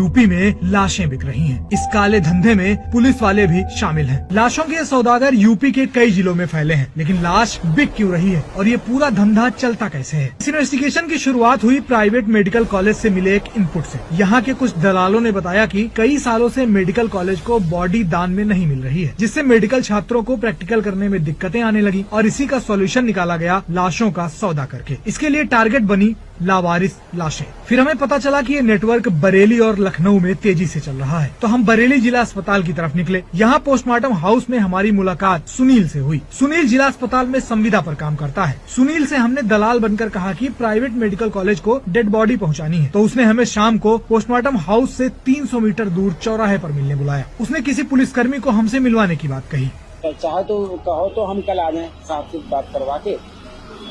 UP में लाशें बिक रही हैं। इस काले धंधे में पुलिस वाले भी शामिल हैं। लाशों के सौदागर यूपी के कई जिलों में फैले हैं, लेकिन लाश बिक क्यों रही है और ये पूरा धंधा चलता कैसे है? इस इन्वेस्टिगेशन की शुरुआत हुई प्राइवेट मेडिकल कॉलेज से मिले एक इनपुट से। यहाँ के कुछ दलालों ने बताया कि कई सालों से मेडिकल कॉलेज को बॉडी दान में नहीं मिल रही है, जिससे मेडिकल छात्रों को प्रैक्टिकल करने में दिक्कतें आने लगी और इसी का सॉल्यूशन निकाला गया लाशों का सौदा करके। इसके लिए टारगेट बनी लावारिस लाशें। फिर हमें पता चला कि ये नेटवर्क बरेली और लखनऊ में तेजी से चल रहा है, तो हम बरेली जिला अस्पताल की तरफ निकले। यहाँ पोस्टमार्टम हाउस में हमारी मुलाकात सुनील से हुई। सुनील जिला अस्पताल में संविदा पर काम करता है। सुनील से हमने दलाल बनकर कहा कि प्राइवेट मेडिकल कॉलेज को डेड बॉडी पहुँचानी है, तो उसने हमें शाम को पोस्टमार्टम हाउस से 300 मीटर दूर चौराहे पर मिलने बुलाया। उसने किसी पुलिसकर्मी को हमसे मिलवाने की बात कही। चाहे तो कहो तो हम कल आ जाएं साहब से बात करवा के,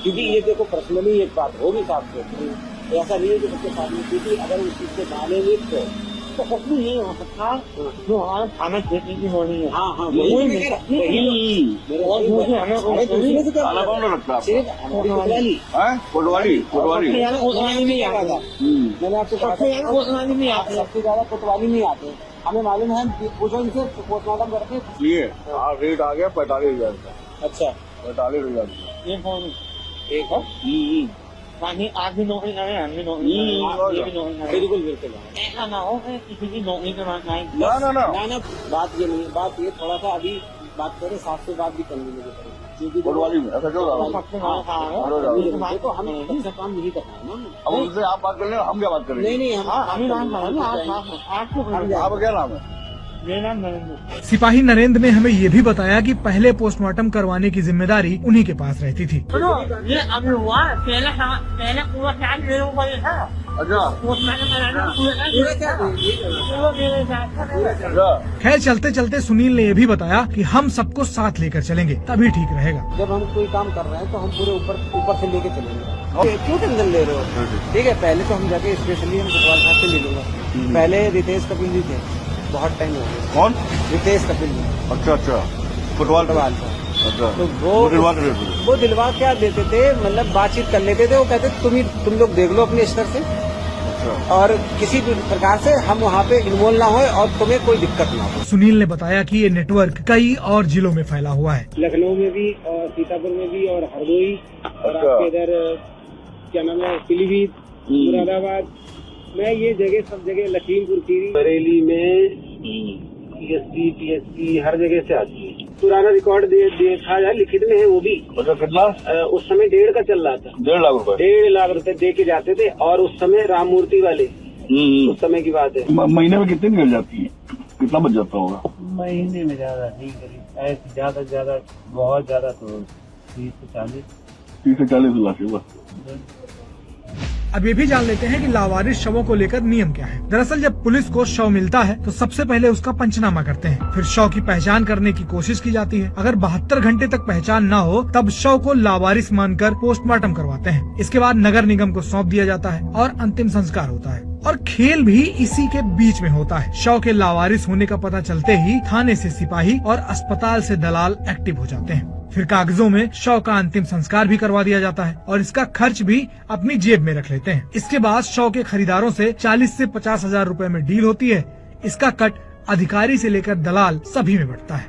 क्योंकि ये देखो पर्सनली एक बात होगी साहब से, ऐसा नहीं है कि सबके साथ में, क्योंकि अगर उस चीज से मानेंगे तो कुछ भी नहीं हो सकता जो हमारे थाना क्षेत्र की होनी है। हाँ हाँ कोतवाली नहीं आता था। मैंने आपको कोतवाली नहीं आते, सबसे ज्यादा कोतवाली नहीं आते। हमें मालूम है, पूछो इनसे पोस्टमार्टम करके। ये रेट आ गया 45,000 का। अच्छा 45,000 का। ये कौन एक है? आप भी नौकरी करें, हम भी नौकरी करें, बिल्कुल बिल्कुल। ऐसा ना हो कि किसी की नौकरी के बाद ना बात ये नहीं, बात ये थोड़ा सा अभी बात करें, साफ से बात भी करनी मुझे कोतवाली में ऐसा क्यों रहा? तो हम ऐसा काम नहीं कर पाए ना। अब उनसे आप बात कर लें, हम क्या बात करें? नहीं हम आपका क्या नाम है? मेरा नाम नरेंद्र। सिपाही नरेंद्र ने हमें ये भी बताया कि पहले पोस्टमार्टम करवाने की जिम्मेदारी उन्हीं के पास रहती थी। ये अभी हुआ, पहले पूरा क्या मेरे ऊपर ही था। खैर चलते चलते सुनील ने ये भी बताया कि हम सबको साथ लेकर चलेंगे, तभी ठीक रहेगा। जब हम कोई काम कर रहे हैं तो हम पूरे ऊपर से लेके चलेंगे। क्यों टेंशन ले रहे हो? ठीक है, पहले तो हम जाके स्पेशली हम कोतवाल साहब से मिलूंगा। पहले रितेश कपिल जी थे, बहुत टाइम हो गया। कौन? रितेश कपिल जी। अच्छा फुटबॉल का। अच्छा, तो वो दिलवा क्या देते थे, मतलब बातचीत कर लेते थे। वो कहते तुम लोग देख लो अपने स्तर से, और किसी भी प्रकार से हम वहाँ पे इन्वॉल्व ना होए और तुम्हें कोई दिक्कत ना हो। सुनील ने बताया कि ये नेटवर्क कई और जिलों में फैला हुआ है, लखनऊ में भी और सीतापुर में भी और हरदोई और आपके इधर क्या नाम है, पीलीभीत, मुरादाबाद में, ये जगह सब जगह, लखीमपुर खीरी, बरेली में TSP TSP हर जगह से आती है। पुराना रिकॉर्ड देखा जाए, लिखित में है वो भी। अच्छा कितना? उस समय 1.5 का चल रहा था। 1.5 लाख रुपए? 1.5 लाख रुपए दे के जाते थे, और उस समय राम मूर्ति वाले, उस समय की बात है। महीने में कितनी निकल जाती है? कितना बच जाता होगा? महीने में ज्यादा नहीं, करीब ज्यादा से ज्यादा, बहुत ज्यादा तो 30 से 40 लाख हुआ। अब ये भी जान लेते हैं कि लावारिस शवों को लेकर नियम क्या है। दरअसल जब पुलिस को शव मिलता है तो सबसे पहले उसका पंचनामा करते हैं, फिर शव की पहचान करने की कोशिश की जाती है। अगर 72 घंटे तक पहचान न हो तब शव को लावारिस मानकर पोस्टमार्टम करवाते हैं। इसके बाद नगर निगम को सौंप दिया जाता है और अंतिम संस्कार होता है। और खेल भी इसी के बीच में होता है। शव के लावारिस होने का पता चलते ही थाने से सिपाही और अस्पताल से दलाल एक्टिव हो जाते हैं। फिर कागजों में शव का अंतिम संस्कार भी करवा दिया जाता है और इसका खर्च भी अपनी जेब में रख लेते हैं। इसके बाद शव के खरीदारों से 40 से 50 हजार रुपए में डील होती है। इसका कट अधिकारी से लेकर दलाल सभी में बंटता है।